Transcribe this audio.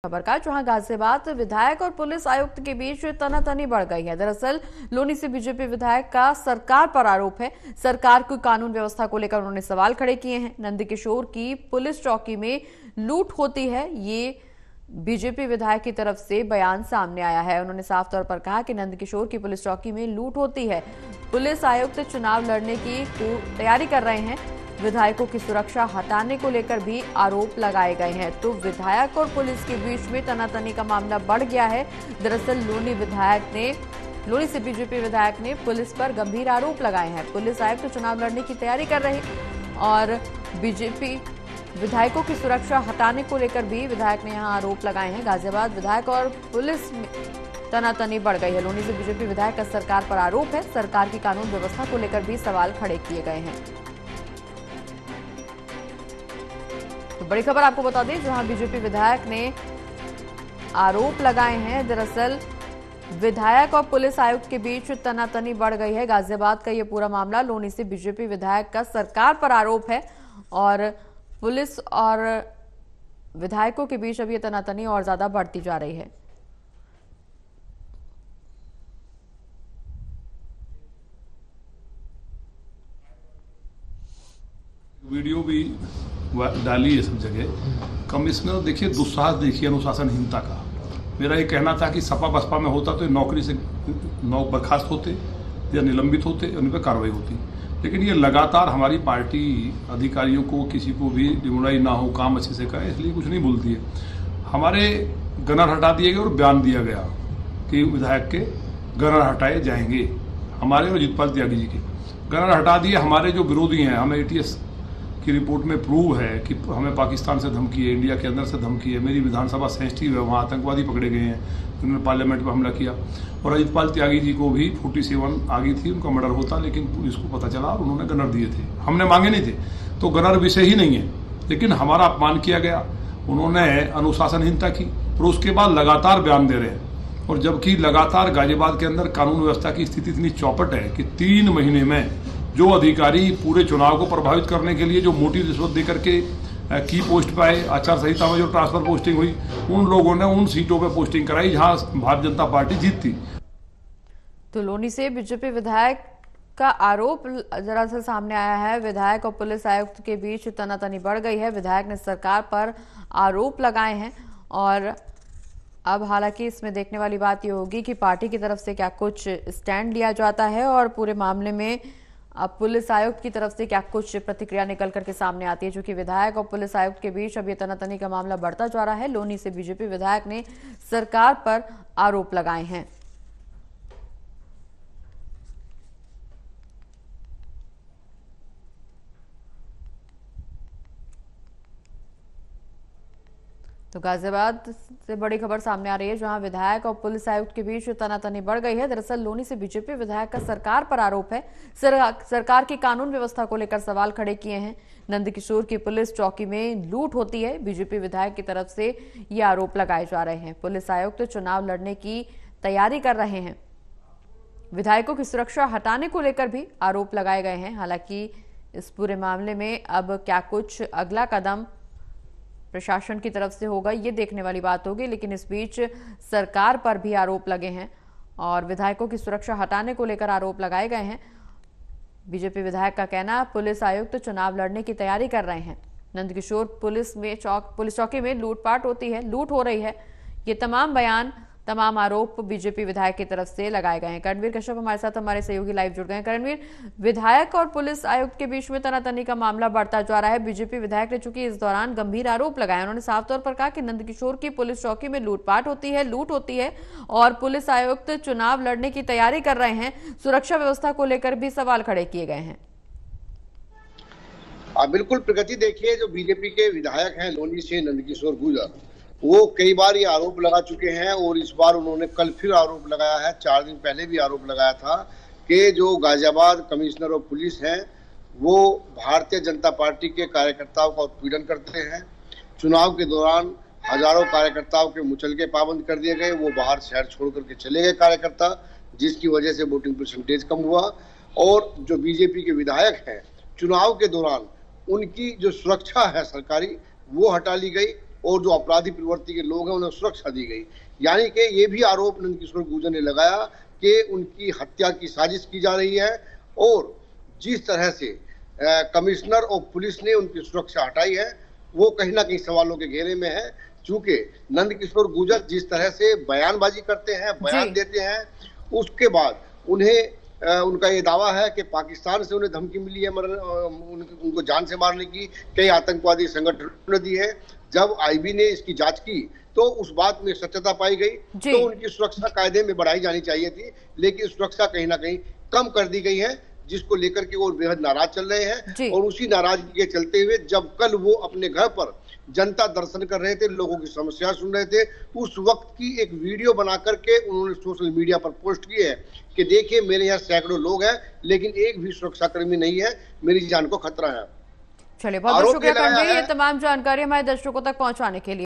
खबर का, जहां गाजियाबाद विधायक और पुलिस आयुक्त के बीच तनातनी बढ़ गई है। दरअसल लोनी से बीजेपी विधायक का सरकार पर आरोप है। सरकार की कानून व्यवस्था को लेकर उन्होंने सवाल खड़े किए हैं। नंदकिशोर की पुलिस चौकी में लूट होती है, ये बीजेपी विधायक की तरफ से बयान सामने आया है। उन्होंने साफ तौर पर कहा कि नंदकिशोर की पुलिस चौकी में लूट होती है। पुलिस आयुक्त चुनाव लड़ने की तैयारी कर रहे हैं। विधायकों की सुरक्षा हटाने को लेकर भी आरोप लगाए गए हैं। तो विधायक और पुलिस के बीच में तनातनी का मामला बढ़ गया है। दरअसल लोनी से बीजेपी विधायक ने पुलिस पर गंभीर आरोप लगाए हैं। पुलिस आयुक्त तो चुनाव लड़ने की तैयारी कर रहे और बीजेपी विधायकों की सुरक्षा हटाने को लेकर भी विधायक ने यहां आरोप लगाए हैं। गाजियाबाद विधायक और पुलिस में तनातनी बढ़ गई है। लोनी से बीजेपी विधायक का सरकार पर आरोप है। सरकार की कानून व्यवस्था को लेकर भी सवाल खड़े किए गए हैं। तो बड़ी खबर आपको बता दें, जहां बीजेपी विधायक ने आरोप लगाए हैं। दरअसल विधायक और पुलिस आयुक्त के बीच तनातनी बढ़ गई है। गाजियाबाद का ये पूरा मामला, लोनी से बीजेपी विधायक का सरकार पर आरोप है और पुलिस और विधायकों के बीच अब ये तनातनी और ज्यादा बढ़ती जा रही है। वीडियो भी डाली है सब जगह। कमिश्नर देखिए, दुस्साहस देखिए अनुशासनहीनता का। मेरा ये कहना था कि सपा बसपा में होता तो नौकरी से बर्खास्त होते या निलंबित होते, उन पर कार्रवाई होती। लेकिन ये लगातार हमारी पार्टी अधिकारियों को किसी को भी डिमोराइज ना हो, काम अच्छे से करे, इसलिए कुछ नहीं बोलती है। हमारे गनर हटा दिए गए और बयान दिया गया कि विधायक के गनर हटाए जाएंगे। हमारे और जितपाल त्यागी जी के गनर हटा दिए। हमारे जो विरोधी हैं, हमें ATS की रिपोर्ट में प्रूव है कि हमें पाकिस्तान से धमकी है, इंडिया के अंदर से धमकी है। मेरी विधानसभा सेंसिटिव है, वहाँ आतंकवादी पकड़े गए हैं, उन्होंने पार्लियामेंट पर हमला किया। और अजितपाल त्यागी जी को भी 47 आ गई थी, उनका मर्डर होता, लेकिन पुलिस को पता चला और उन्होंने गनर दिए थे। हमने मांगे नहीं थे, तो गनर विषय ही नहीं है। लेकिन हमारा अपमान किया गया, उन्होंने अनुशासनहीनता की और उसके बाद लगातार बयान दे रहे हैं। और जबकि लगातार गाजियाबाद के अंदर कानून व्यवस्था की स्थिति इतनी चौपट है कि 3 महीने में जो अधिकारी पूरे चुनाव को प्रभावित करने के लिए जो मोटी रिश्वत देकर के की पोस्ट पे आए, आचार संहिता में जो ट्रांसफर पोस्टिंग हुई, उन लोगों ने उन सीटों पे पोस्टिंग कराई जहां भारतीय जनता पार्टी जीतती। तो लोनी से बीजेपी विधायक का आरोप दरअसल सामने आया है। विधायक और पुलिस आयुक्त के बीच तनातनी बढ़ गई है। विधायक ने सरकार पर आरोप लगाए हैं और अब हालांकि इसमें देखने वाली बात यह होगी कि पार्टी की तरफ से क्या कुछ स्टैंड लिया जाता है और पूरे मामले में अब पुलिस आयुक्त की तरफ से क्या कुछ प्रतिक्रिया निकल करके सामने आती है। क्योंकि विधायक और पुलिस आयुक्त के बीच अब ये तनातनी का मामला बढ़ता जा रहा है। लोनी से बीजेपी विधायक ने सरकार पर आरोप लगाए हैं। तो गाजियाबाद से बड़ी खबर सामने आ रही है, जहां विधायक और पुलिस आयुक्त के बीच तनातनी बढ़ गई है। दरअसल लोनी से बीजेपी विधायक का सरकार पर आरोप है। सरकार की कानून व्यवस्था को लेकर सवाल खड़े किए हैं। नंदकिशोर की पुलिस चौकी में लूट होती है, बीजेपी विधायक की तरफ से ये आरोप लगाए जा रहे हैं। पुलिस आयुक्त चुनाव लड़ने की तैयारी कर रहे हैं। विधायकों की सुरक्षा हटाने को लेकर भी आरोप लगाए गए हैं। हालांकि इस पूरे मामले में अब क्या कुछ अगला कदम प्रशासन की तरफ से होगा, ये देखने वाली बात होगी। लेकिन इस बीच सरकार पर भी आरोप लगे हैं और विधायकों की सुरक्षा हटाने को लेकर आरोप लगाए गए हैं। बीजेपी विधायक का कहना, पुलिस आयुक्त चुनाव लड़ने की तैयारी कर रहे हैं। नंदकिशोर पुलिस चौकी में लूटपाट होती है, लूट हो रही है। ये तमाम बयान, तमाम आरोप बीजेपी विधायक की तरफ से लगाए गए हैं। करणवीर कश्यप हमारे साथ, हमारे सहयोगी लाइव जुड़ गए हैं। करणवीर, विधायक और पुलिस आयुक्त के बीच में तनातनी का मामला बढ़ता जा रहा है। बीजेपी विधायक ने चूंकि इस दौरान गंभीर आरोप लगाए, उन्होंने साफ तौर पर कहा कि नंदकिशोर की पुलिस चौकी में लूटपाट होती है, लूट होती है और पुलिस आयुक्त चुनाव लड़ने की तैयारी कर रहे हैं। सुरक्षा व्यवस्था को लेकर भी सवाल खड़े किए गए हैं। बिल्कुल प्रगति देखिए, जो बीजेपी के विधायक हैं लोनी से नंदकिशोर गुर्जर, वो कई बार ये आरोप लगा चुके हैं और इस बार उन्होंने कल फिर आरोप लगाया है। 4 दिन पहले भी आरोप लगाया था कि जो गाजियाबाद कमिश्नर और पुलिस हैं वो भारतीय जनता पार्टी के कार्यकर्ताओं का उत्पीड़न करते हैं। चुनाव के दौरान हजारों कार्यकर्ताओं के मुचलके पाबंद कर दिए गए, वो बाहर शहर छोड़ करके चले गए कार्यकर्ता, जिसकी वजह से वोटिंग परसेंटेज कम हुआ। और जो बीजेपी के विधायक हैं, चुनाव के दौरान उनकी जो सुरक्षा है सरकारी, वो हटा ली गई और जो अपराधी प्रवृत्ति के लोग हैं उन्हें सुरक्षा दी गई। यानी कि ये भी आरोप नंदकिशोर गुर्जर ने लगाया कि उनकी हत्या की साजिश की जा रही है और जिस तरह से कमिश्नर और पुलिस ने उनकी सुरक्षा हटाई है वो कहीं ना कहीं सवालों के घेरे में है। चूंकि नंदकिशोर गुर्जर जिस तरह से बयानबाजी करते हैं, बयान देते हैं, उसके बाद उनका ये दावा है कि पाकिस्तान से उन्हें धमकी मिली है उनको जान से मारने की, कई आतंकवादी संगठनों ने दी है। जब आईबी ने इसकी जांच की तो उस बात में सत्यता पाई गई, तो उनकी सुरक्षा कायदे में बढ़ाई जानी चाहिए थी, लेकिन सुरक्षा कहीं ना कहीं कम कर दी गई है, जिसको लेकर के वो बेहद नाराज चल रहे हैं। और उसी नाराजगी के चलते हुए जब कल वो अपने घर पर जनता दर्शन कर रहे थे, लोगों की समस्या सुन रहे थे, उस वक्त की एक वीडियो बना करके उन्होंने सोशल मीडिया पर पोस्ट की है कि देखिए मेरे यहाँ सैकड़ों लोग हैं लेकिन एक भी सुरक्षाकर्मी नहीं है, मेरी जान को खतरा है। चलिए, बहुत बहुत शुक्रिया ये तमाम जानकारी हमारे दर्शकों तक पहुंचाने के लिए।